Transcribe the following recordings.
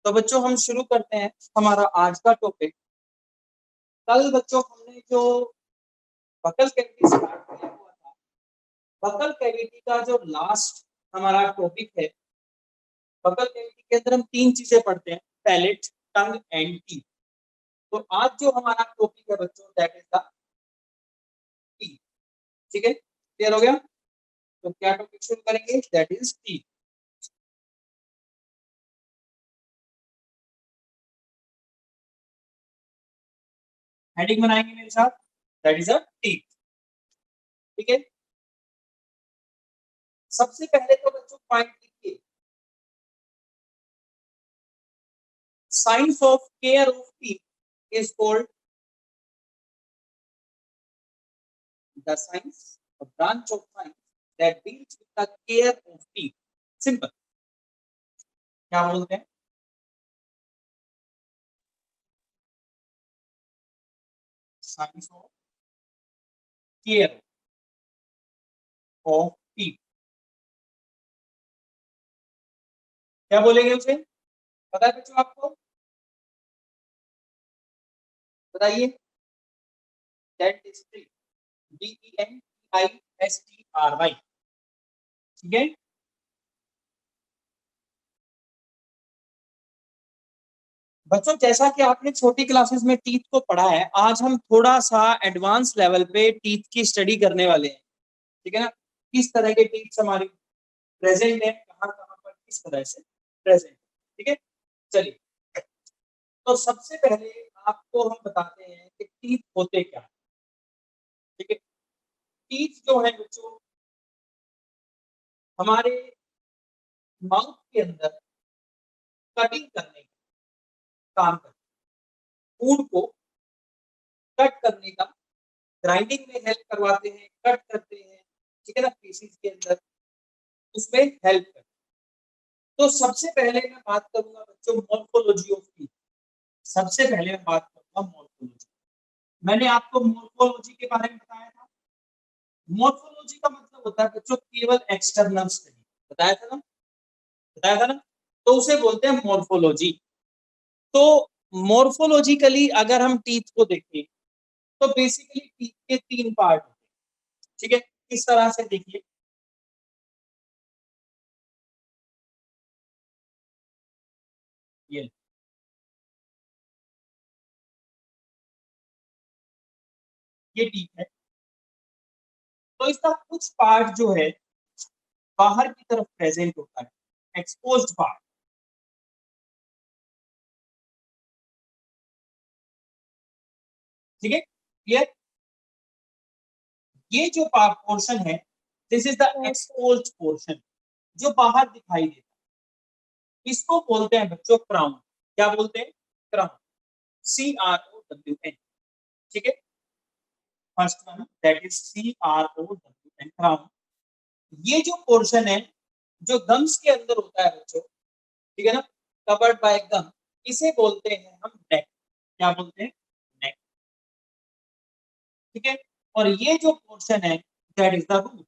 तो बच्चों हम शुरू करते हैं हमारा आज का टॉपिक। कल बच्चों हमने जो बकल कैविटी स्टार्ट किया हुआ था, बकल कैविटी का जो लास्ट हमारा टॉपिक है, बकल कैविटी के अंदर हम तीन चीजें पढ़ते हैं, पैलेट, टंग एंड टीथ। तो आज जो हमारा टॉपिक है बच्चों, दैट इज द टीथ। ठीक है, क्लियर हो गया? तो क्या टॉपिक शुरू करेंगे? That is teeth. हेडिंग बनाएंगे मेरे साथ, दैट इज अ टीथ। ठीक है, सबसे पहले तो बच्चों पॉइंट लिखिए, science of care of teeth is called the science, a branch of science that deals with the care of teeth. Simple. क्या बोलते हैं? Science of care of teeth. क्या बोलेंगे उसे? पता है बच्चों आपको? बताइए। Dentistry, DENTISTRY। ठीक है, बच्चों जैसा कि आपने छोटी क्लासेस में टीथ को पढ़ा है, आज हम थोड़ा सा एडवांस लेवल पे टीथ की स्टडी करने वाले हैं। ठीक है ना, किस तरह के टीथ हमारी प्रेजेंट है, कहाँ कहाँ पर किस तरह से प्रेजेंट। ठीक है, चलिए। तो सबसे पहले आपको हम बताते हैं कि टीथ होते क्या। ठीक है, टीथ जो है बच्चों हमारे माउथ के अंदर कटिंग करने का काम करते हैं, फूड को कट करने का, ग्राइंडिंग में हेल्प करवाते हैं, कट करते हैं। ठीक है ना, पीसीज के अंदर उसमें हेल्प करते हैं। तो सबसे पहले मैं बात करूंगा बच्चों मॉर्फोलॉजी ऑफ टीथ। सबसे पहले मैं बात करूंगा मॉर्फोलॉजी। मैंने आपको मॉर्फोलॉजी के बारे में बताया था। मॉर्फोलॉजी का मतलब होता है बच्चों केवल एक्सटर्नल स्टडी। बताया था ना, बताया था ना, तो उसे बोलते हैं मॉर्फोलॉजी। तो मॉर्फोलॉजिकली अगर हम टीथ को देखें तो बेसिकली टीथ के तीन पार्ट होते हैं। ठीक है, किस तरह से देखिए, ये टीथ है। तो इसका कुछ पार्ट जो है बाहर की तरफ प्रेजेंट होता है, एक्सपोज्ड पार्ट। ठीक है, क्लियर? ये जो पोर्शन है, this is the exposed portion, जो बाहर दिखाई देता है। इसको बोलते हैं बच्चों क्राउन। क्या बोलते हैं? क्राउन। CROWN। ठीक है, first one that is CROWN, crown. ये जो पोर्शन है जो गम्स के अंदर होता है बच्चों, ठीक है ना, कवर्ड बाय गम, इसे बोलते हैं हम नेक। क्या बोलते हैं? नेक। ठीक है, और ये जो पोर्शन है दैट इज द रूट।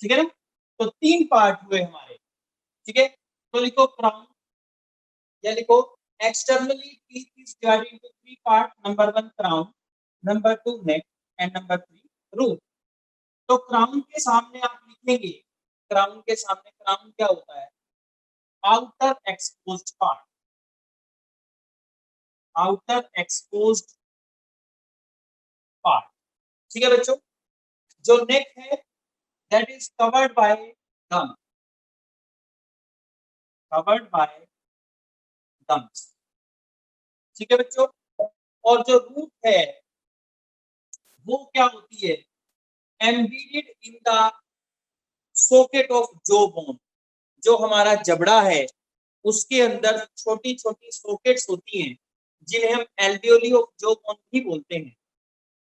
ठीक है ना, तो तीन पार्ट हुए हमारे। ठीक है, तो लिखो क्राउन, या लिखो externally teeth is divided into three part. Number one crown, number two neck, and number three root. तो क्राउन के सामने आप लिखेंगे, क्राउन के सामने क्राउन क्या होता है? Outer exposed part, outer exposed part. ठीक है बच्चों, जो नेक है that is covered by gum, covered by gums. ठीक है बच्चों, और जो रूट है वो क्या होती है? Embedded in the socket of जो बोन। जो हमारा जबड़ा है उसके अंदर छोटी छोटी सॉकेट्स होती हैं, जिन्हें हम एल्वियोली ऑफ जो बोन भी बोलते हैं,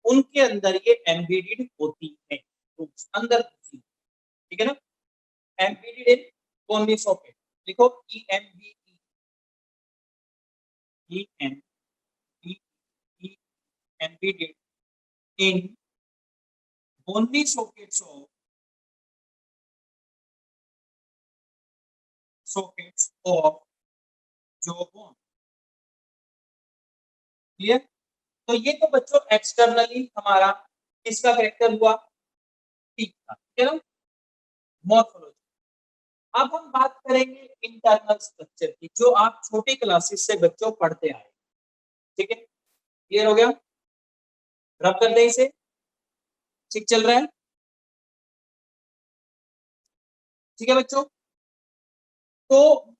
उनके अंदर ये एम्बेडेड होती है, अंदर होती है। ठीक है ना, एम्बेडेड इन बोनी सॉकेट। लिखो EMBED, embedded in bony sockets of jawbone. Clear? तो ये तो बच्चों एक्सटर्नली हमारा किसका करेक्टर हुआ, टीथ का, ठीक है ना, मॉर्फोलॉजी। अब हम बात करेंगे इंटरनल स्ट्रक्चर की, जो आप छोटी क्लासेस से बच्चों पढ़ते आए, ठीक है, क्लियर हो गया? रब कर दे इसे, ठीक चल रहा है, ठीक है बच्चों? तो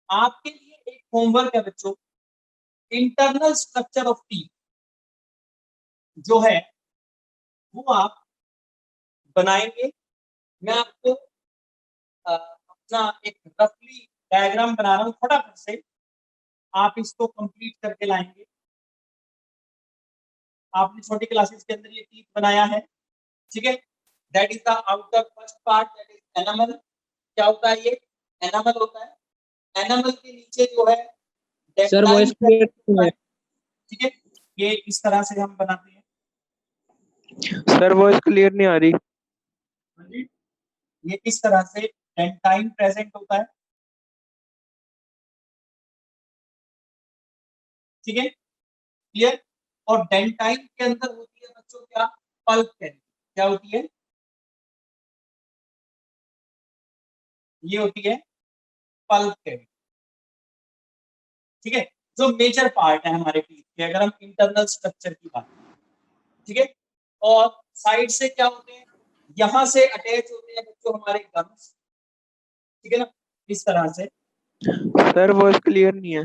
आपके लिए एक होमवर्क है बच्चों, इंटरनल स्ट्रक्चर ऑफ टीथ जो है वो आप बनाएंगे। मैं आपको अपना एक रफली डायग्राम बना रहा हूँ, फटाफट से आप इसको कंप्लीट करके लाएंगे। आपने छोटी क्लासेस के अंदर ये टीथ बनाया है, ठीक है, that is the outer first part, that is enamel. क्या होता है ये, एनामल होता है। एनामल के नीचे जो है सर डेंटाइन वॉइस क्लियर नहीं है। ठीक है, ये इस तरह से हम बनाते हैं। सर वॉइस क्लियर नहीं आ रही। ये इस तरह से डेंटाइन प्रेजेंट होता है, ठीक है, क्लियर? और डेंटाइन के अंदर होती है बच्चों क्या, पल्प कैविटी। क्या होती है, ये होती है पल्प कैविटी, ठीक है, जो मेजर पार्ट है हमारे टीथ के, अगर हम इंटरनल स्ट्रक्चर की बात करें, ठीक है। और साइड से क्या होते हैं, यहां से अटैच होते हैं बच्चों हमारे गम्स, ठीक है ना, इस तरह से। सर वॉइस क्लियर नहीं है।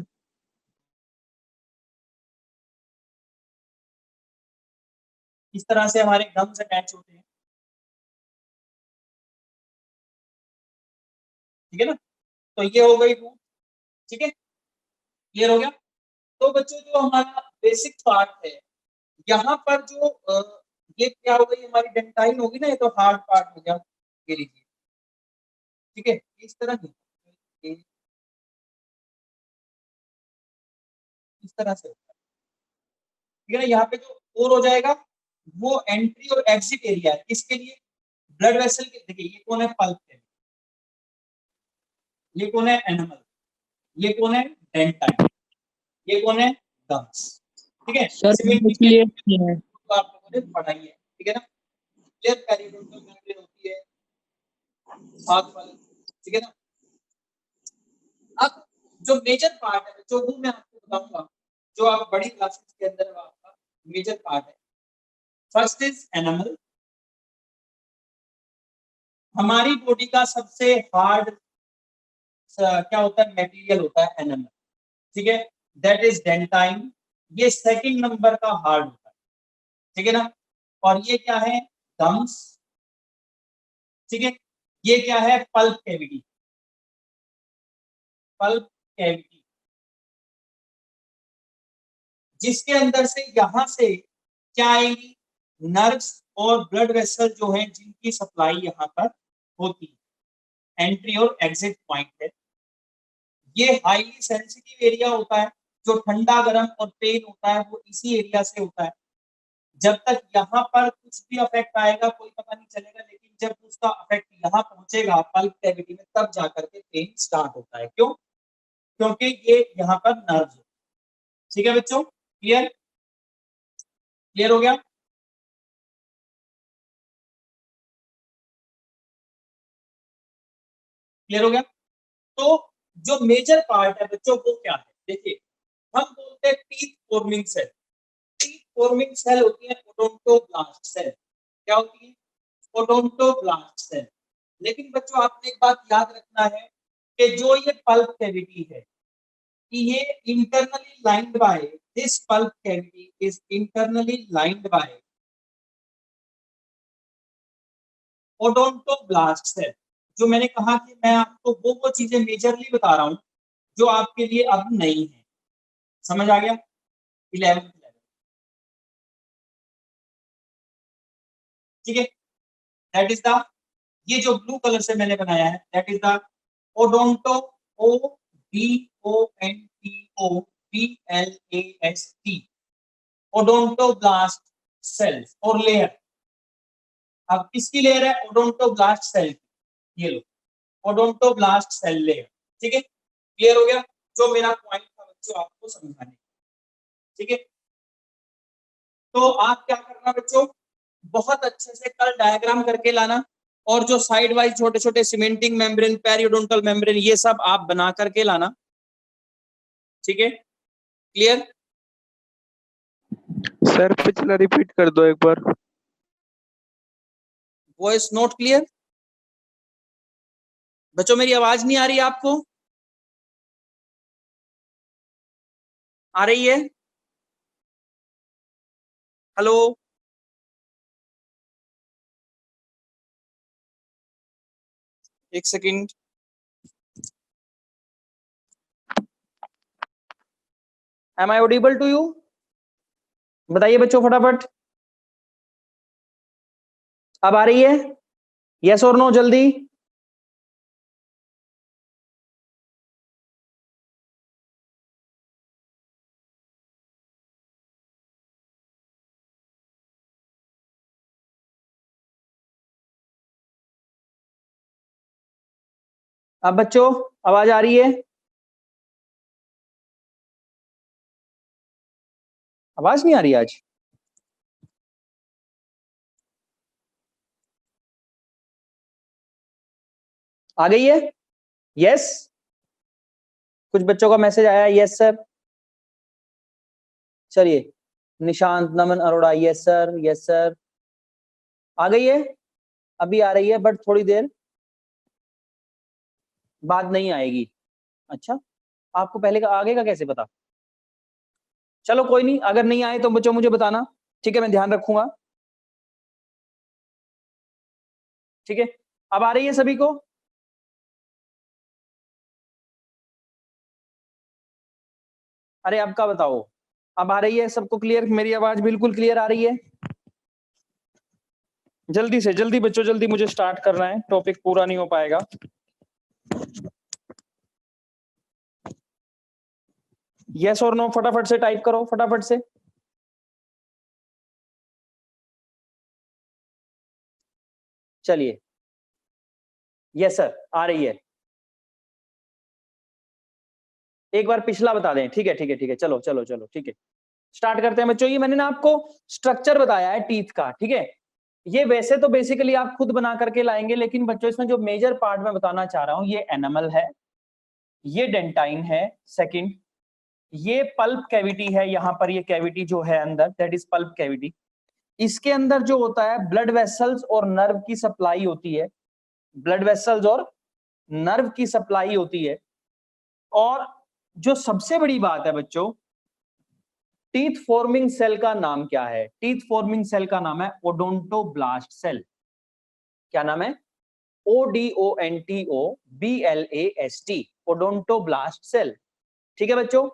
इस तरह से हमारे गम्स अटैच होते हैं, ठीक है ना। तो ये हो गई रूट, ठीक है, क्लियर हो गया? तो बच्चों जो हमारा बेसिक पार्ट है, यहाँ पर जो ये क्या हो गई हमारी डेंटाइन होगी ना, ये तो हार्ड पार्ट हो गया, ये लीजिए, ठीक है, इस तरह की, इस तरह से, ठीक है ना। यहाँ पे जो और हो जाएगा वो एंट्री और एग्जिट एरिया है, इसके लिए ब्लड वेसल के, देखिए ये कौन है, पल्प है, ये कौन है, एनिमल, ये कौन है, डेंटाइन, ये कौन है, गम्स, ठीक है। सर सिविल वॉइस के क्लियर नहीं है। तो आप लोगों ने पढ़ाई है, ठीक है ना, क्लियर? पेरिडोन्टल मेम्ब्रेन होती है हाथ वाली, ठीक है ना। अब जो मेजर पार्ट है जो वो मैं आपको बताऊंगा, जो आप बड़ी क्लासेस के अंदर आपका मेजर पार्ट है। फर्स्ट इज एनिमल, हमारी बॉडी का सबसे हार्ड क्या होता है, मटेरियल होता है एनिमल, ठीक है, दैट इज डेंटाइन। ये सेकंड नंबर का हार्ड होता है, ठीक है ना। और ये क्या है, गम्स, ठीक है। ये क्या है, पल्प कैविटी, पल्प कैविटी, जिसके अंदर से यहां से क्या आएंगी, नर्व्स और ब्लड वेसल जो है जिनकी सप्लाई यहाँ पर होती है, एंट्री और एग्जिट पॉइंट है। ये हाईली सेंसिटिव एरिया होता है, जो ठंडा गर्म और पेन होता है वो इसी एरिया से होता है। जब तक यहाँ पर कुछ भी अफेक्ट आएगा कोई पता नहीं चलेगा, लेकिन जब उसका अफेक्ट यहाँ पहुंचेगा पल्प कैविटी में, तब जाकर के पेन स्टार्ट होता है। क्यों? क्योंकि ये यहाँ पर नर्व, ठीक है बच्चों, क्लियर? क्लियर हो गया? क्लियर हो गया? तो जो मेजर पार्ट है बच्चों वो क्या है, देखिए, हम बोलते हैं teeth forming cell. Teeth forming cell होती है ओडोंटोब्लास्ट सेल। क्या होती है, ओडोंटोब्लास्ट सेल। लेकिन बच्चों आपने एक बात याद रखना है कि जो ये पल्प कैविटी है, कि ये internally lined by, this pulp cavity is internally lined by odontoblast cell. जो मैंने कहा कि मैं आपको वो चीजें मेजरली बता रहा हूं जो आपके लिए अब नहीं है, समझ आ गया? 11th लेवल, ठीक है, दैट इज द, ये जो ब्लू कलर से मैंने बनाया है that is the odonto, O D O N T O B L A S T, odontoblast cells और लेयर। अब किसकी लेयर है, ओडोंटोब्लास्ट सेल, ये लो, ओडोंटोब्लास्ट सेल लेयर। ठीक है, क्लियर हो गया जो मेरा पॉइंट था बच्चों आपको समझाने। ठीक है, तो आप क्या करना बच्चों, बहुत अच्छे से कल डायग्राम करके लाना, और जो साइड वाइज छोटे छोटे सीमेंटिंग मेम्ब्रेन, पेरियोडोंटल मेम्ब्रेन, ये सब आप बना करके लाना। ठीक है, क्लियर? सर पिछला रिपीट कर दो एक बार। Voice note clear? बच्चों मेरी आवाज नहीं आ रही आपको? आ रही है? हेलो? एक second. Am I audible to you? बताइए बच्चों फटाफट, अब आ रही है? यस और नो जल्दी। अब बच्चों आवाज आ रही है? आवाज नहीं आ रही आज? आ गई है? यस? कुछ बच्चों का मैसेज आया यस सर। चलिए, Nishant, Naman Arora, yes sir, yes sir. आ गई है? अभी आ रही है बट थोड़ी देर बाद नहीं आएगी। अच्छा, आपको पहले का आगे का कैसे पता? चलो कोई नहीं, अगर नहीं आए तो बच्चों मुझे बताना, ठीक है, मैं ध्यान रखूंगा। ठीक है, अब आ रही है सभी को? अरे अब का बताओ, अब आ रही है सबको क्लियर? मेरी आवाज बिल्कुल क्लियर आ रही है? जल्दी से जल्दी बच्चों, जल्दी, मुझे स्टार्ट करना है, टॉपिक पूरा नहीं हो पाएगा। यस और नो फटाफट से टाइप करो, फटाफट से। चलिए, यस सर आ रही है। एक बार पिछला बता दें। ठीक है ठीक है ठीक है, चलो चलो चलो, ठीक है, स्टार्ट करते हैं बच्चों। ये मैंने ना आपको स्ट्रक्चर बताया है टीथ का, ठीक है। ये वैसे तो बेसिकली आप खुद बना करके लाएंगे, लेकिन बच्चों इसमें जो मेजर पार्ट मैं बताना चाह रहा हूं, ये एनामल है, ये डेंटाइन है, सेकंड ये पल्प कैविटी है, यहां पर ये कैविटी जो है अंदर, दैट इज पल्प कैविटी। इसके अंदर जो होता है ब्लड वेसल्स और नर्व की सप्लाई होती है, ब्लड वेसल्स और नर्व की सप्लाई होती है। और जो सबसे बड़ी बात है बच्चों, टीथ फॉर्मिंग सेल का नाम क्या है? टीथ फॉर्मिंग सेल का नाम है ओडोंटोब्लास्ट सेल। क्या नाम है? ODONTOBLAST, odontoblast cell. ठीक है बच्चों,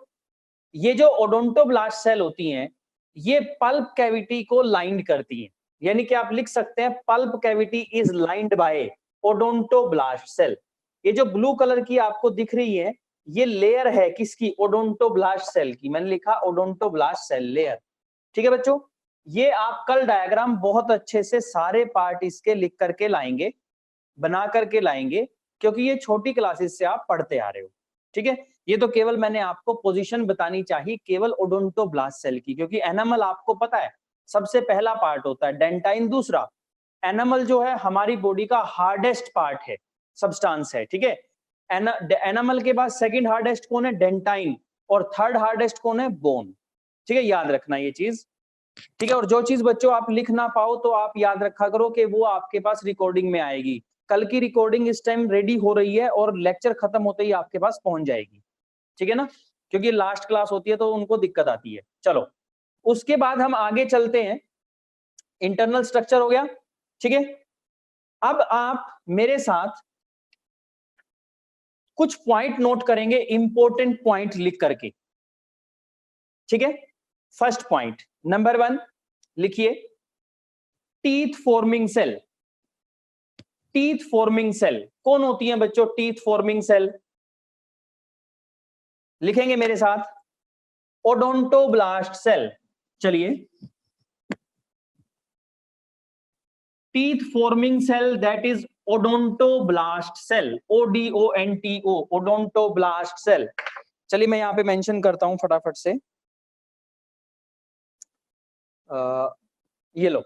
ये जो ओडोंटोब्लास्ट सेल होती हैं, ये पल्प कैविटी को लाइंड करती हैं, यानी कि आप लिख सकते हैं pulp cavity is lined by odontoblast cell. ये जो ब्लू कलर की आपको दिख रही है, ये लेयर है किसकी? ओडोंटोब्लास्ट सेल की। मैंने लिखा ओडोंटोब्लास्ट सेल लेयर। ठीक है बच्चों, ये आप कल डायग्राम बहुत अच्छे से सारे पार्ट इसके लिख करके लाएंगे, बना करके लाएंगे, क्योंकि ये छोटी क्लासेस से आप पढ़ते आ रहे हो। ठीक है, ये तो केवल मैंने आपको पोजीशन बतानी चाहिए केवल ओडोंटोब्लास्ट सेल की, क्योंकि एनामल आपको पता है सबसे पहला पार्ट होता है, डेंटाइन दूसरा। एनामल जो है हमारी बॉडी का हार्डेस्ट पार्ट है, सब्सटेंस है। ठीक है, एनामल के बाद सेकंड हार्डेस्ट कौन है? डेंटाइन। और थर्ड हार्डेस्ट कौन है? बोन। ठीक है, याद रखना ये चीज। ठीक है, और जो चीज बच्चों आप लिख ना पाओ तो आप याद रखा करो कि वो आपके पास रिकॉर्डिंग में आएगी। कल की रिकॉर्डिंग इस टाइम रेडी हो रही है और लेक्चर खत्म होते ही आपके पास पहुंच जाएगी। ठीक है ना, क्योंकि लास्ट क्लास होती है तो उनको दिक्कत आती है। चलो, उसके बाद हम आगे चलते हैं। इंटरनल स्ट्रक्चर हो गया, ठीक है। अब आप मेरे साथ कुछ पॉइंट नोट करेंगे, इंपॉर्टेंट पॉइंट लिख करके। ठीक है, फर्स्ट पॉइंट नंबर 1 लिखिए, teeth forming cell. Teeth forming cell कौन होती है बच्चों? टीथ फॉर्मिंग सेल लिखेंगे मेरे साथ, ओडोंटोब्लास्ट सेल। चलिए, teeth forming cell that is odontoblast cell, ODONTO, odontoblast cell. चलिए मैं यहाँ पे मेंशन करता हूं फटाफट से। ये लो,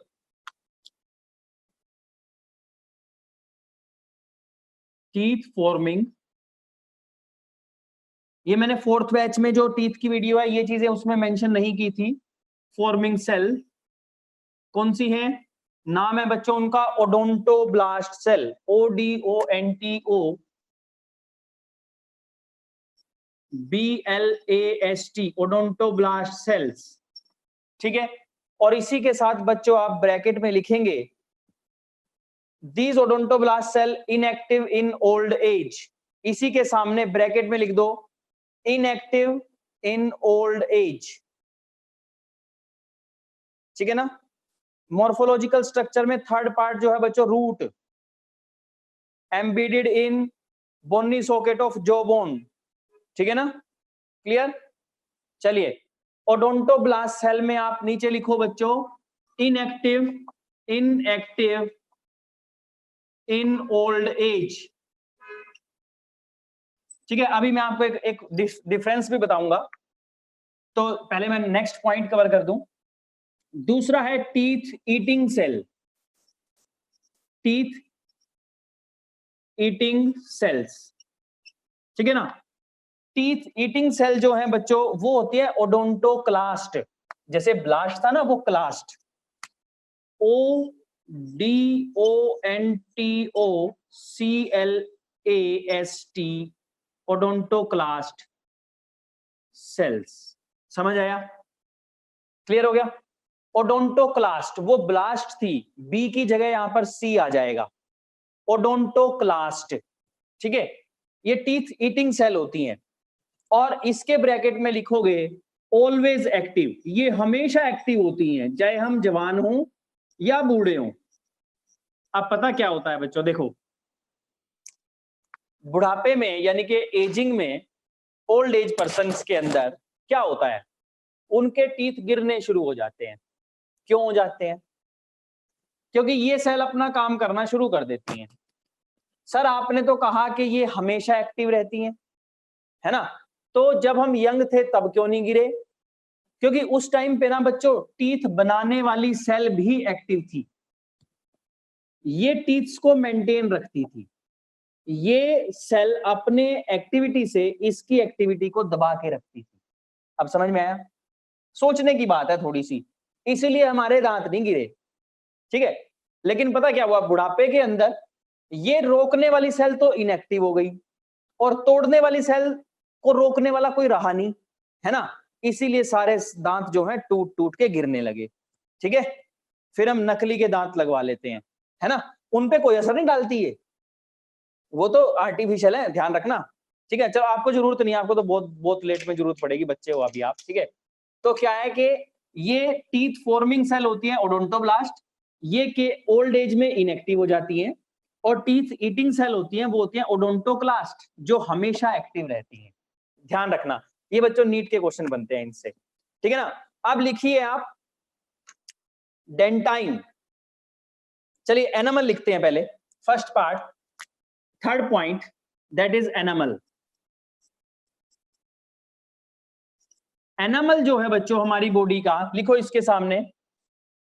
टीथ फॉर्मिंग, ये मैंने 4th बैच में जो टीथ की वीडियो है ये चीजें उसमें मेंशन नहीं की थी। फॉर्मिंग सेल कौन सी है, नाम है बच्चों उनका odontoblast cell, ODONTO BLAST, odontoblast cells. ठीक है, और इसी के साथ बच्चों आप ब्रैकेट में लिखेंगे these odontoblast cell inactive in old age, इसी के सामने ब्रैकेट में लिख दो इनएक्टिव इन ओल्ड एज। ठीक है ना। मॉर्फोलॉजिकल स्ट्रक्चर में थर्ड पार्ट जो है बच्चों root, embedded in bony socket of jaw bone. ठीक है ना, क्लियर। चलिए ओडोंटोब्लास्ट सेल में आप नीचे लिखो बच्चों इनएक्टिव इन ओल्ड एज। ठीक है, अभी मैं आपको एक डिफरेंस भी बताऊंगा, तो पहले मैं नेक्स्ट पॉइंट कवर कर दूं। दूसरा है teeth eating cell, teeth eating cells. ठीक है ना, टीथ ईटिंग सेल जो है बच्चों वो होती है ओडोंटोक्लास्ट, जैसे ब्लास्ट था ना वो क्लास्ट, ODONTOCLAST, ओडोंटोक्लास्ट सेल्स। समझ आया, क्लियर हो गया। ओडोंटोक्लास्ट वो ब्लास्ट थी, बी की जगह यहां पर सी आ जाएगा, ओडोंटोक्लास्ट। ठीक है, ये टीथ ईटिंग सेल होती हैं, और इसके ब्रैकेट में लिखोगे ऑलवेज एक्टिव, ये हमेशा एक्टिव होती हैं चाहे हम जवान हों या बूढ़े हों। अब पता क्या होता है बच्चों, देखो बुढ़ापे में यानी कि एजिंग में, ओल्ड एज पर्सन्स के अंदर क्या होता है, उनके टीथ गिरने शुरू हो जाते हैं। क्यों हो जाते हैं, क्योंकि ये सेल अपना काम करना शुरू कर देती हैं। सर आपने तो कहा कि ये हमेशा एक्टिव रहती हैं, है ना, तो जब हम यंग थे तब क्यों नहीं गिरे, क्योंकि उस टाइम पे ना बच्चों टीथ बनाने वाली सेल भी एक्टिव थी, ये टीथ्स को मेंटेन रखती थी। ये सेल अपने एक्टिविटी से इसकी एक्टिविटी को दबा के रखती थी। अब समझ में आया, सोचने की बात है थोड़ी सी, इसीलिए हमारे दांत नहीं गिरे। ठीक है, लेकिन पता क्या हुआ, बुढ़ापे के अंदर ये रोकने वाली सेल तो इनएक्टिव हो गई, और तोड़ने वाली सेल को रोकने वाला कोई रहा नहीं, है ना, इसीलिए सारे दांत जो हैं टूट टूट के गिरने लगे। ठीक है, फिर हम नकली के दांत लगवा लेते हैं, है ना, उनपे कोई असर नहीं डालती है, वो तो आर्टिफिशियल है, ध्यान रखना। ठीक है, चलो आपको जरूरत नहीं है, आपको तो बहुत बहुत लेट में जरूरत पड़ेगी, बच्चे हो अभी आप। ठीक है, तो क्या है कि ये टीथ फॉर्मिंग सेल होती है ओडोंटोब्लास्ट, ये के ओल्ड एज में इनएक्टिव हो जाती हैं, और टीथ ईटिंग सेल होती हैं वो होती हैं ओडोंटोक्लास्ट, जो हमेशा एक्टिव रहती हैं। ध्यान रखना, ये बच्चों नीट के क्वेश्चन बनते हैं इनसे। ठीक है ना, अब लिखिए आप डेंटाइन। चलिए एनिमल लिखते हैं पहले, first part, third point that is enamel. Enamel जो है बच्चों हमारी बॉडी का, लिखो इसके सामने,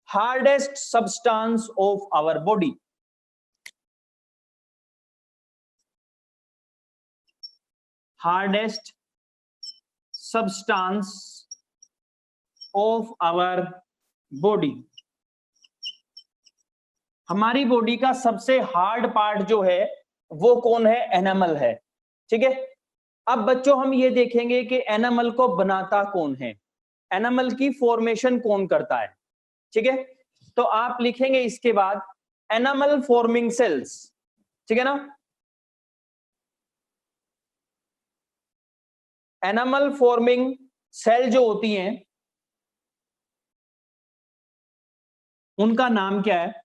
hardest substance of our body. Hardest substance of our body, हमारी बॉडी का सबसे हार्ड पार्ट जो है वो कौन है, एनिमल है। ठीक है, अब बच्चों हम ये देखेंगे कि एनिमल को बनाता कौन है, एनिमल की फॉर्मेशन कौन करता है। ठीक है, तो आप लिखेंगे इसके बाद एनिमल फॉर्मिंग सेल्स। ठीक है ना, एनिमल फॉर्मिंग सेल जो होती हैं उनका नाम क्या है,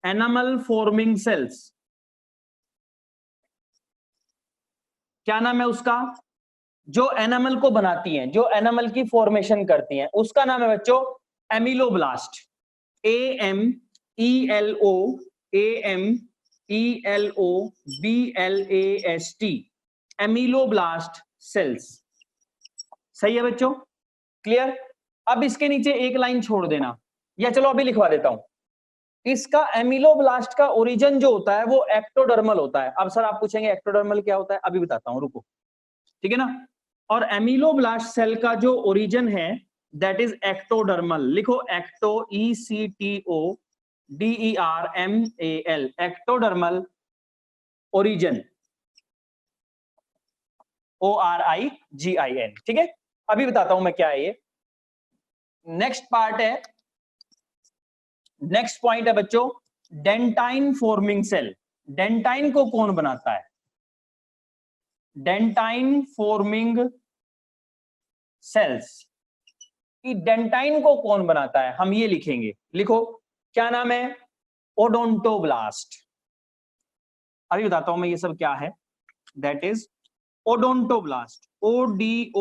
एनिमल फॉर्मिंग सेल्स। क्या नाम है उसका, जो एनिमल को बनाती हैं, जो एनिमल की फॉर्मेशन करती हैं, उसका नाम है बच्चों एमिलोब्लास्ट, AMELOBLAST, एमिलोब्लास्ट सेल्स। सही है बच्चों, क्लियर। अब इसके नीचे एक लाइन छोड़ देना, या चलो अभी लिखवा देता हूं। इसका एमिलोब्लास्ट का ओरिजिन जो होता है वो एक्टोडर्मल होता है। अब सर आप पूछेंगे एक्टोडर्मल क्या होता है, अभी बताता हूं, रुको, ठीक है ना। और एमिलोब्लास्ट सेल का जो ओरिजिन है दैट इज एक्टोडर्मल। लिखो ecto, ECTODERMAL, ectodermal origin, ORIGIN, ठीक है। अभी बताता हूं मैं क्या है ये। नेक्स्ट पार्ट है, नेक्स्ट पॉइंट है बच्चों, डेंटाइन फॉर्मिंग सेल। डेंटाइन को कौन बनाता है? डेंटाइन फॉर्मिंग सेल्स, कि डेंटाइन को कौन बनाता है हम ये लिखेंगे। लिखो क्या नाम है? ओडोंटोब्लास्ट। अभी बताता हूं मैं ये सब क्या है। That is odontoblast, ODONTOBLAST,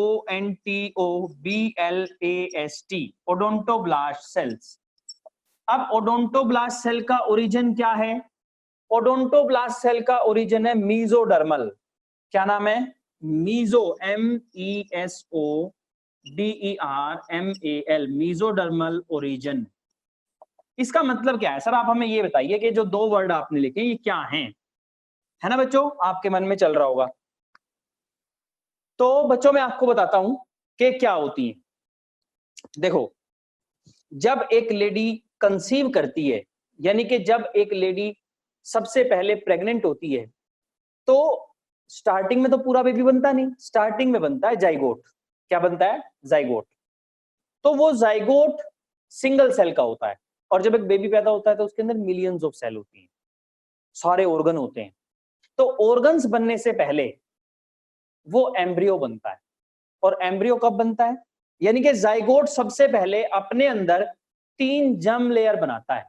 odontoblast cells. अब ओडोंटोब्लास्ट सेल का ओरिजिन क्या है? ओडोंटोब्लास्ट सेल का ओरिजिन है मीजोडर्मल। क्या नाम है? Meso, MESODERMAL, mesodermal origin. इसका मतलब क्या है सर? आप हमें ये बताइए कि जो दो वर्ड आपने लिखे ये क्या हैं, है ना बच्चों, आपके मन में चल रहा होगा। तो बच्चों मैं आपको बताता हूं कि क्या होती है। देखो, जब एक लेडी कंसीव करती है, यानी कि जब एक लेडी सबसे पहले प्रेग्नेंट होती है, तो स्टार्टिंग में तो पूरा बेबी बनता नहीं, स्टार्टिंग में बनता है जाइगोट। क्या बनता है? जाइगोट। तो वो जाइगोट सिंगल सेल का होता है, और जब एक बेबी पैदा होता है तो उसके अंदर मिलियंस ऑफ सेल होती हैं, सारे ऑर्गन होते हैं। तो ऑर्गन्स बनने से पहले वो एम्ब्रियो बनता है। और एम्ब्रियो कब बनता है? यानी कि जाइगोट सबसे पहले अपने अंदर 3 जर्म लेयर बनाता है।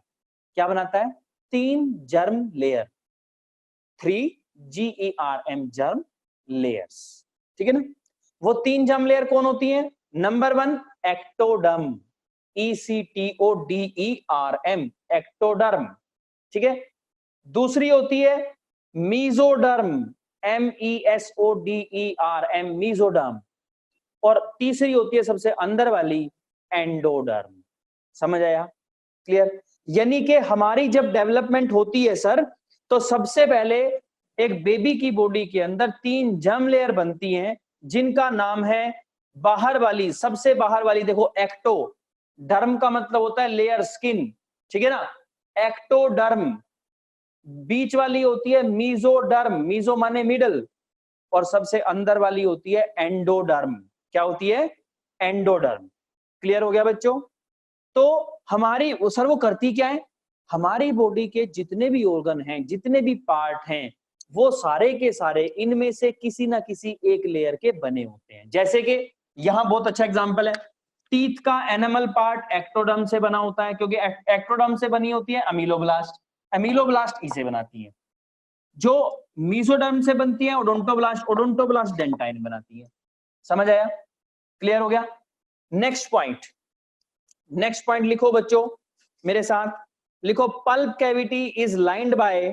क्या बनाता है? 3 germ layer, 3 GERM, germ layers, ठीक है ना। वो 3 जर्म लेयर कौन होती हैं? नंबर 1 एक्टोडर्म, ECTODERM, एक्टोडर्म, ठीक है। दूसरी होती है मीजोडर्म, MESODERM, मीजोडर्म। और तीसरी होती है सबसे अंदर वाली एंडोडर्म। समझ आया? क्लियर। यानी कि हमारी जब डेवलपमेंट होती है सर, तो सबसे पहले एक बेबी की बॉडी के अंदर 3 जर्म लेयर बनती हैं, जिनका नाम है बाहर वाली, सबसे बाहर वाली देखो एक्टो, डर्म का मतलब होता है लेयर, स्किन, ठीक है ना, एक्टोडर्म। बीच वाली होती है मीजोडर्म, मीजो माने मिडल, और सबसे अंदर वाली होती है एंडोडर्म। क्या होती है? एंडोडर्म। क्लियर हो गया बच्चों? तो हमारी सर वो करती क्या है? हमारी बॉडी के जितने भी ऑर्गन हैं, जितने भी पार्ट हैं, वो सारे के सारे इनमें से किसी ना किसी एक लेयर के बने होते हैं। जैसे कि यहां बहुत अच्छा एग्जांपल है, टीथ का एनिमल पार्ट एक्टोडर्म से बना होता है, क्योंकि एक्टोडर्म से बनी होती है अमीलोब्लास्ट, अमीलोब्लास्ट इसे बनाती है। जो मीजोडर्म से बनती है ओडोंटोब्लास्ट, ओडोंटोब्लास्ट डेंटाइन बनाती है। समझ आया? क्लियर हो गया? नेक्स्ट पॉइंट, नेक्स्ट पॉइंट लिखो बच्चों मेरे साथ। लिखो pulp cavity is lined by,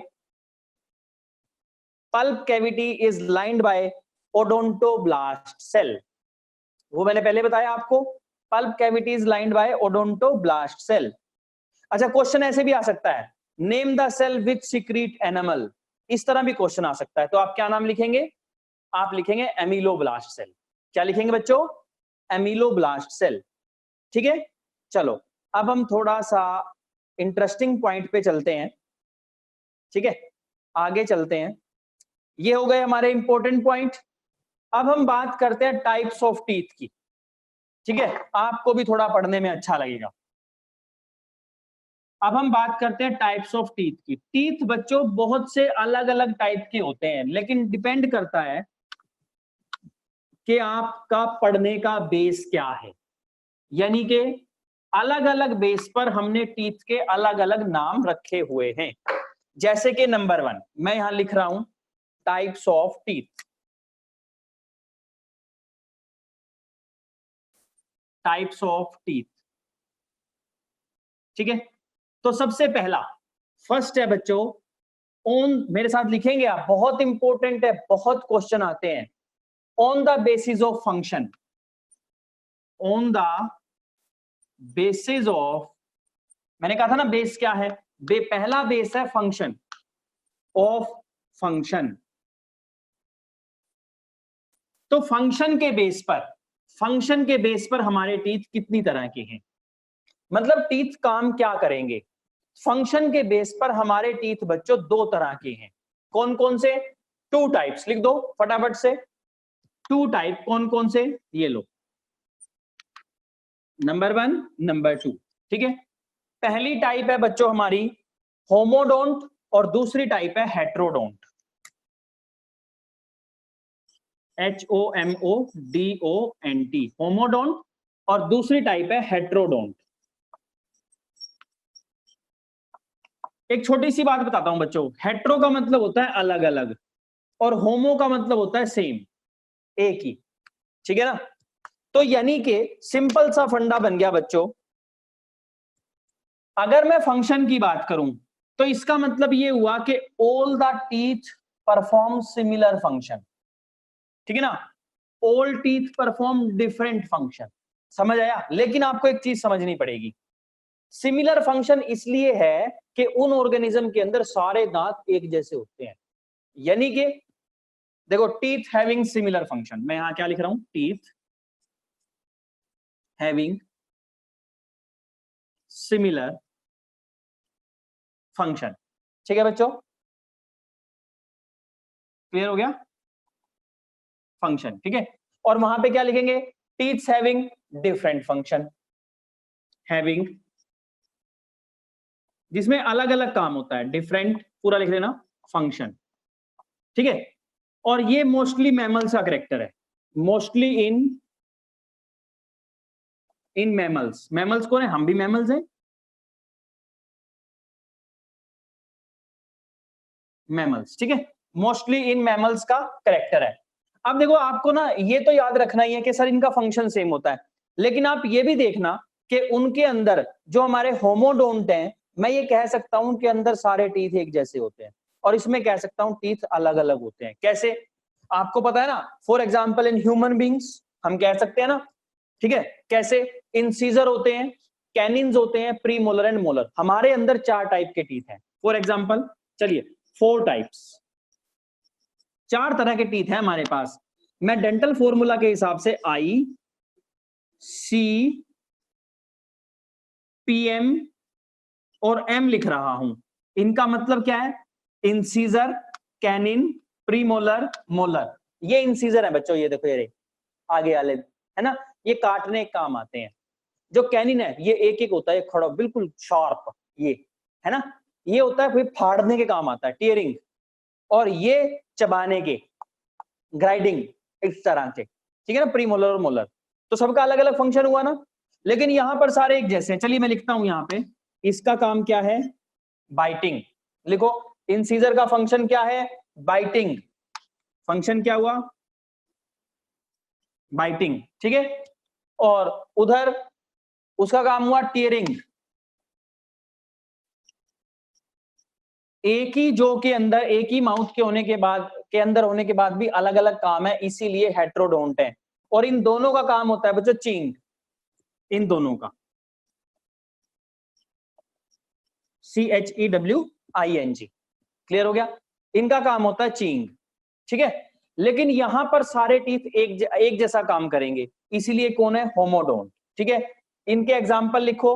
pulp cavity is lined by odontoblast cell. वो मैंने पहले बताया आपको, pulp cavity is lined by odontoblast cell. अच्छा, क्वेश्चन ऐसे भी आ सकता है, name the cell which secrete enamel. इस तरह भी क्वेश्चन आ सकता है। तो आप क्या नाम लिखेंगे? आप लिखेंगे एमिलोब्लास्ट सेल। क्या लिखेंगे बच्चों? एमिलोब्लास्ट सेल, ठीक है। चलो अब हम थोड़ा सा इंटरेस्टिंग पॉइंट पे चलते हैं, ठीक है, आगे चलते हैं। ये हो गए हमारे इंपॉर्टेंट पॉइंट। अब हम बात करते हैं टाइप्स ऑफ टीथ की, ठीक है, आपको भी थोड़ा पढ़ने में अच्छा लगेगा। अब हम बात करते हैं टाइप्स ऑफ टीथ की। टीथ बच्चों बहुत से अलग अलग टाइप के होते हैं, लेकिन डिपेंड करता है कि आपका पढ़ने का बेस क्या है। यानी कि अलग अलग बेस पर हमने टीथ के अलग अलग नाम रखे हुए हैं। जैसे कि नंबर 1 मैं यहां लिख रहा हूं, types of teeth, types of teeth. ठीक है, तो सबसे पहला फर्स्ट है बच्चों, ऑन, मेरे साथ लिखेंगे आप, बहुत इंपॉर्टेंट है, बहुत क्वेश्चन आते हैं। On the basis of function, on the basis of, मैंने कहा था ना बेस क्या है, पहला बेस है फंक्शन, ऑफ फंक्शन। तो फंक्शन के बेस पर, फंक्शन के बेस पर हमारे टीथ कितनी तरह के हैं, मतलब टीथ काम क्या करेंगे। फंक्शन के बेस पर हमारे टीथ बच्चों दो तरह के हैं। कौन कौन से? टू टाइप्स, लिख दो फटाफट से। टू टाइप कौन कौन से, ये लो, नंबर 1, नंबर 2, ठीक है। पहली टाइप है बच्चों हमारी होमोडोंट और दूसरी टाइप है हेट्रोडोंट, HOMODONT, होमोडोंट, और दूसरी टाइप है हेट्रोडोंट। एक छोटी सी बात बताता हूं बच्चों, हेट्रो का मतलब होता है अलग अलग, और होमो का मतलब होता है सेम, एक ही, ठीक है ना। तो यानी कि सिंपल सा फंडा बन गया बच्चों, अगर मैं फंक्शन की बात करूं तो इसका मतलब ये हुआ कि all the teeth perform similar function, ठीक है ना। All teeth perform different function, समझ आया। लेकिन आपको एक चीज समझनी पड़ेगी, सिमिलर फंक्शन इसलिए है कि उन ऑर्गेनिज्म के अंदर सारे दांत एक जैसे होते हैं, यानी कि देखो टीथ हैविंग सिमिलर फंक्शन, मैं यहां क्या लिख रहा हूं, टीथ हैविंग सिमिलर फंक्शन, ठीक है बच्चों, क्लियर हो गया, फंक्शन, ठीक है। और वहां पे क्या लिखेंगे, teeth having different function, having, जिसमें अलग अलग काम होता है, डिफरेंट पूरा लिख लेना फंक्शन, ठीक है। और ये मोस्टली मैमल्स का करेक्टर है, मोस्टली इन मैमल्स, मैमल्स कौन है, हम भी मैमल्स हैं, मैमल्स, ठीक है, मोस्टली इन मैमल्स का करेक्टर है। अब देखो आपको ना ये तो याद रखना ही है कि सर इनका फंक्शन सेम होता है, लेकिन आप ये भी देखना कि उनके अंदर जो हमारे होमोडोंट हैं, मैं ये कह सकता हूं उनके अंदर सारे टीथ एक जैसे होते हैं, और इसमें कह सकता हूं टीथ अलग अलग होते हैं। कैसे, आपको पता है ना, for example in human beings हम कह सकते हैं ना, ठीक है, कैसे, इंसीजर होते हैं, कैनिन्स होते हैं, प्री मोलर एंड मोलर, हमारे अंदर 4 टाइप के टीथ हैं, फॉर एग्जाम्पल, चलिए 4 टाइप्स, 4 तरह के टीथ हैं हमारे पास। मैं डेंटल फॉर्मूला के हिसाब से आई सी पीएम और एम लिख रहा हूं। इनका मतलब क्या है, इंसीजर, कैनिन, प्रीमोलर, मोलर। ये इंसीजर है बच्चों, ये देखो ये आगे वाले है ना, ये काटने के काम आते हैं। जो कैनिन है ये एक एक होता है, खड़ा बिल्कुल शार्प, ये है ना, ये होता है फिर फाड़ने के काम आता है, टीयरिंग, और ये चबाने के, ग्राइडिंग, इस तरह के, ठीक है ना, प्रीमोलर और मोलर। तो सबका अलग अलग फंक्शन हुआ ना, लेकिन यहां पर सारे एक जैसे हैं। चलिए मैं लिखता हूं यहां पे, इसका काम क्या है, बाइटिंग, लिखो, इंसीजर का फंक्शन क्या है, बाइटिंग, फंक्शन क्या हुआ, बाइटिंग, ठीक है। और उधर उसका काम हुआ टीयरिंग, एक ही जो के अंदर, एक ही माउथ के होने के बाद, के अंदर होने के बाद भी अलग अलग काम है, इसीलिए हेट्रोडोंट है। और इन दोनों का काम होता है बच्चों चींग, इन दोनों का, CHEWING, क्लियर हो गया, इनका काम होता है चींग, ठीक है। लेकिन यहां पर सारे टीथ एक जैसा काम करेंगे, इसीलिए कौन है, होमोडोंट, ठीक है। इनके एग्जाम्पल लिखो,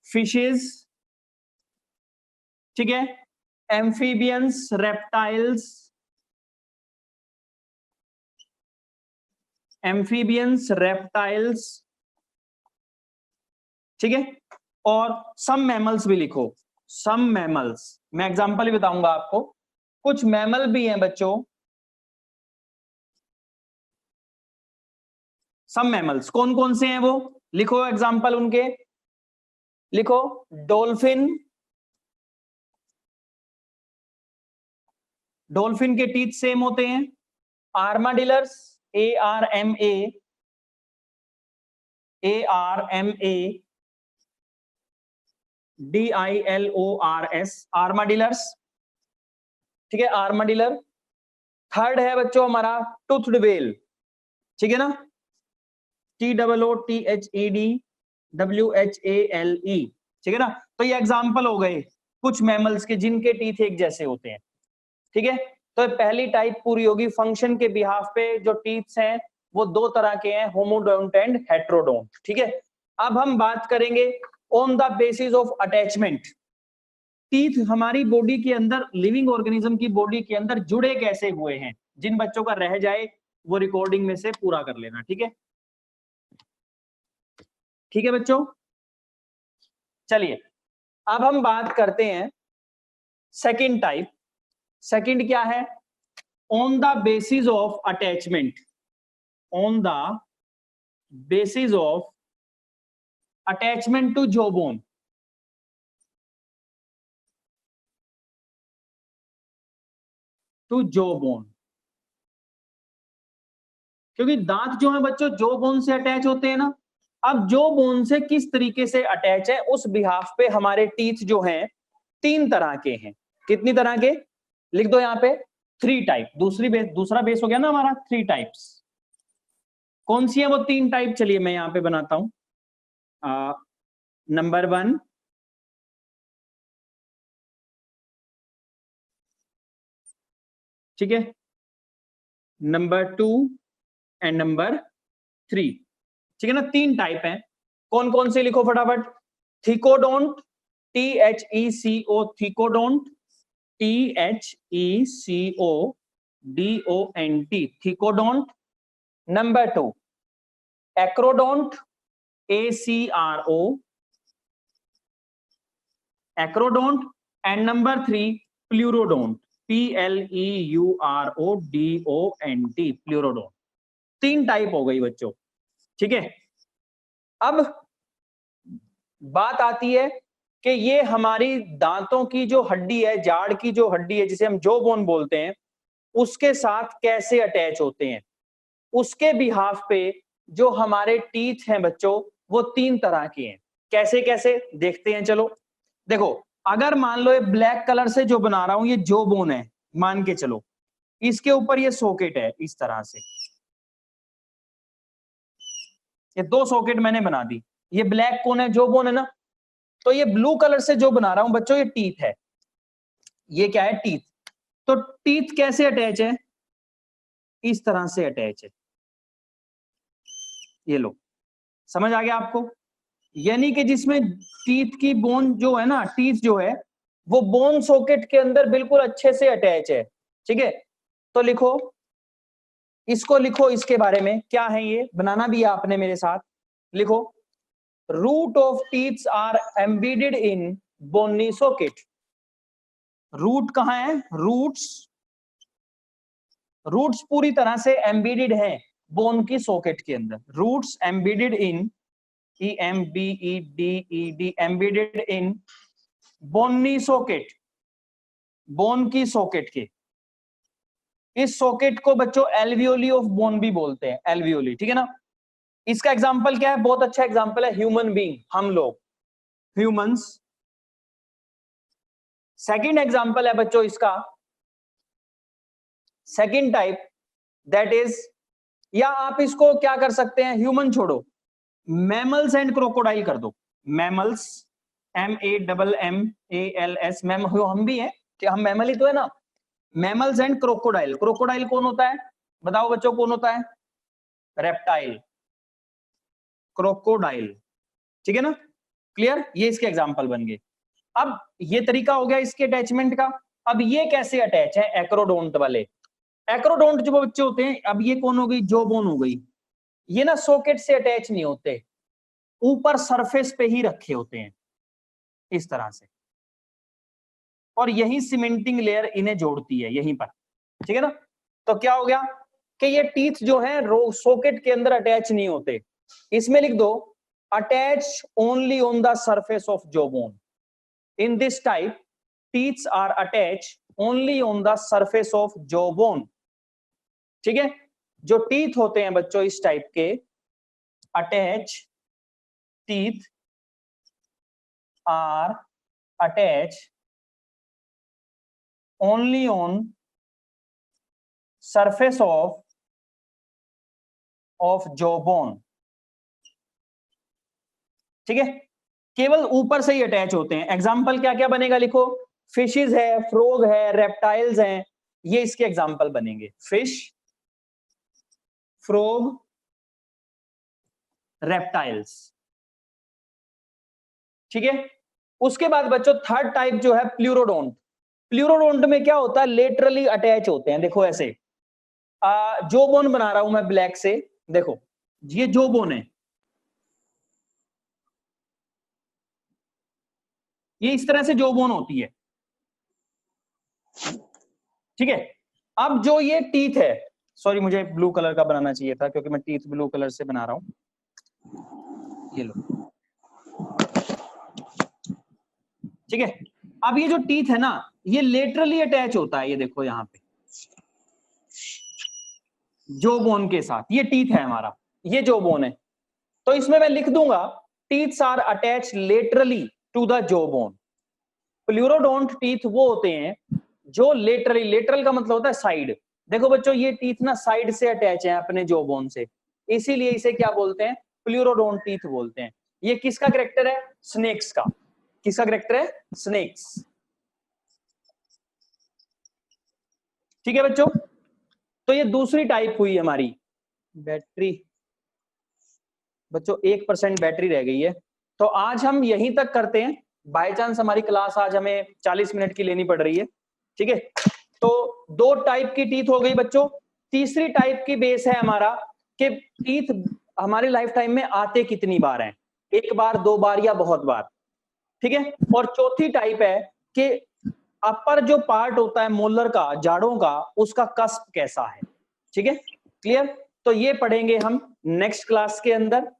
फिशेस, ठीक है, एम्फीबियंस, रेप्टाइल्स, एम्फीबियंस, रेप्टाइल्स, ठीक है। और सम मैमल्स भी लिखो, सम मैमल्स, मैं एग्जांपल ही बताऊंगा आपको, कुछ मैमल भी हैं बच्चों, सम मैमल्स कौन कौन से हैं वो, लिखो एग्जांपल उनके, लिखो, डॉल्फिन, डॉल्फिन के टीथ सेम होते हैं, आर्माडिलर्स, ARMA DILORS, आर्माडिलर्स, ठीक है, आर्माडिलर। थर्ड है बच्चों हमारा टूथड वेल, ठीक है ना, TOOTHEDWHALE, ठीक है ना। तो ये एग्जाम्पल हो गए कुछ मैमल्स के जिनके टीथ एक जैसे होते हैं, ठीक है। तो पहली टाइप पूरी होगी। फंक्शन के बिहाफ पे जो टीथ्स हैं वो दो तरह के हैं, होमोडोंट एंड हेट्रोडोंट, ठीक है। अब हम बात करेंगे on the basis of attachment, teeth हमारी बॉडी के अंदर, लिविंग ऑर्गेनिज्म की बॉडी के अंदर जुड़े कैसे हुए हैं। जिन बच्चों का रह जाए वो रिकॉर्डिंग में से पूरा कर लेना, ठीक है, ठीक है बच्चों। चलिए अब हम बात करते हैं सेकंड टाइप। सेकंड क्या है, on the basis of attachment, on the basis of attachment to jaw bone, to jaw bone, क्योंकि दांत जो है बच्चों जॉ बोन से अटैच होते हैं ना। अब जॉ बोन से किस तरीके से अटैच है उस बिहाफ पे हमारे टीथ जो हैं तीन तरह के हैं। कितनी तरह के, लिख दो यहां पे, 3 टाइप। दूसरा बेस हो गया ना हमारा 3 टाइप्स। कौन सी है वो 3 टाइप, चलिए मैं यहां पे बनाता हूं। नंबर 1, ठीक है, नंबर 2 एंड नंबर 3, ठीक है ना। 3 टाइप हैं। कौन कौन से लिखो फटाफट। Thecodont, THECO, thecodont, THECODONT, thecodont. Number 2 acrodont, ACRO, acrodont. And number 3 pleurodont, PLEURODONT, pleurodont. 3 type हो गई बच्चों, ठीक है। अब बात आती है कि ये हमारी दांतों की जो हड्डी है, जाड़ की जो हड्डी है जिसे हम जॉ बोन बोलते हैं, उसके साथ कैसे अटैच होते हैं। उसके बिहाफ पे जो हमारे टीथ हैं बच्चों वो 3 तरह के हैं। कैसे कैसे देखते हैं, चलो देखो। अगर मान लो ये ब्लैक कलर से जो बना रहा हूं ये जॉ बोन है, मान के चलो, इसके ऊपर ये सॉकेट है इस तरह से, ये 2 सॉकेट मैंने बना दी। ये ब्लैक कौन है, जॉ बोन है ना। तो ये ब्लू कलर से जो बना रहा हूं बच्चों ये टीथ है। ये क्या है, टीथ। तो टीथ कैसे अटैच है, इस तरह से अटैच है। ये लो, समझ आ गया आपको। यानी कि जिसमें टीथ की बोन जो है ना, टीथ जो है वो बोन सॉकेट के अंदर बिल्कुल अच्छे से अटैच है, ठीक है। तो लिखो, इसको लिखो, इसके बारे में क्या है ये बनाना भी है आपने मेरे साथ। लिखो, root of teeths are embedded in bony socket. Root कहां है, रूट्स पूरी तरह से एम्बेडेड है बोन की सॉकेट के अंदर। Roots embedded in, EMBEDED, embedded in bony socket, bone की सॉकेट के। इस सॉकेट को बच्चों एल्वियोली ऑफ बोन भी बोलते हैं, एल्वियोली, ठीक है ना। इसका एग्जांपल क्या है, बहुत अच्छा एग्जांपल है ह्यूमन बीइंग, हम लोग, ह्यूमंस। सेकंड एग्जांपल है बच्चों इसका, सेकंड टाइप, दैट इज, या आप इसको क्या कर सकते हैं, ह्यूमन छोड़ो, मैमल्स एंड क्रोकोडाइल कर दो। मैमल्स, MAMMALS, मैम हम भी हैं कि हम मैमल ही तो है ना। मैमल्स एंड क्रोकोडाइल, क्रोकोडाइल कौन होता है बताओ बच्चों, कौन होता है, रेप्टाइल, क्रोकोडाइल, ठीक है ना, क्लियर। ये इसके एग्जांपल बन गए। अब ये तरीका हो गया इसके अटैचमेंट का। अब ये कैसे अटैच है, एक्रोडोंट वाले। एक्रोडोंट जो बच्चे होते हैं, अब ये कौन हो गई, जॉ बोन हो गई। ये ना सॉकेट से अटैच नहीं होते, ऊपर सरफेस पे ही रखे होते हैं इस तरह से, और यही सीमेंटिंग लेयर इन्हें जोड़ती है यहीं पर, ठीक है ना। तो क्या हो गया कि ये टीथ जो है सॉकेट के अंदर अटैच नहीं होते। इसमें लिख दो, attach only on the surface of jaw bone. In this type teeths are attach only on the surface of jaw bone, ठीक है। जो टीथ होते हैं बच्चों इस टाइप के, attach teeth are attached only on surface of jawbone. ठीक है, केवल ऊपर से ही अटैच होते हैं. एग्जाम्पल क्या क्या बनेगा लिखो. फिशेस है, फ्रॉग है, रेप्टाइल्स हैं, ये इसके एग्जाम्पल बनेंगे. Fish, frog, reptiles. ठीक है. उसके बाद बच्चों थर्ड टाइप जो है प्लूरोडोंट. प्लूरोडोंट में क्या होता है, लेटरली अटैच होते हैं. देखो ऐसे जो बोन बना रहा हूं मैं ब्लैक से, देखो ये जो बोन है, ये इस तरह से जो बोन होती है. ठीक है. अब जो ये टीथ है, सॉरी मुझे ब्लू कलर का बनाना चाहिए था क्योंकि मैं टीथ ब्लू कलर से बना रहा हूं. ये लो. ठीक है. अब ये जो टीथ है ना, ये लेटरली अटैच होता है. ये देखो यहां पे जो बोन के साथ, ये टीथ है हमारा, ये जो बोन है. तो इसमें मैं लिख दूंगा teeths are attach laterally to the jaw bone. Pleurodont teeth वो होते हैं जो लेटरली, लेटरल का मतलब होता है साइड. देखो बच्चों ये टीथ ना साइड से अटैच है अपने जो बोन से, इसीलिए इसे क्या बोलते हैं, प्लूरोडोंट टीथ बोलते हैं. ये किसका कैरेक्टर है, स्नेक्स का. किसका कैरेक्टर है, स्नेक्स. ठीक है बच्चों. तो ये दूसरी टाइप हुई हमारी. बैटरी बच्चों 1% बैटरी रह गई है, तो आज हम यहीं तक करते हैं. बाय चांस हमारी क्लास आज हमें 40 मिनट की लेनी पड़ रही है. ठीक है. तो दो टाइप की टीथ हो गई बच्चों. तीसरी टाइप की बेस है हमारा कि टीथ हमारी लाइफ टाइम में आते कितनी बार हैं, एक बार, दो बार या बहुत बार. ठीक है. और चौथी टाइप है कि अपर जो पार्ट होता है मोलर का, जाड़ों का, उसका कस्प कैसा है. ठीक है, क्लियर. तो ये पढ़ेंगे हम नेक्स्ट क्लास के अंदर.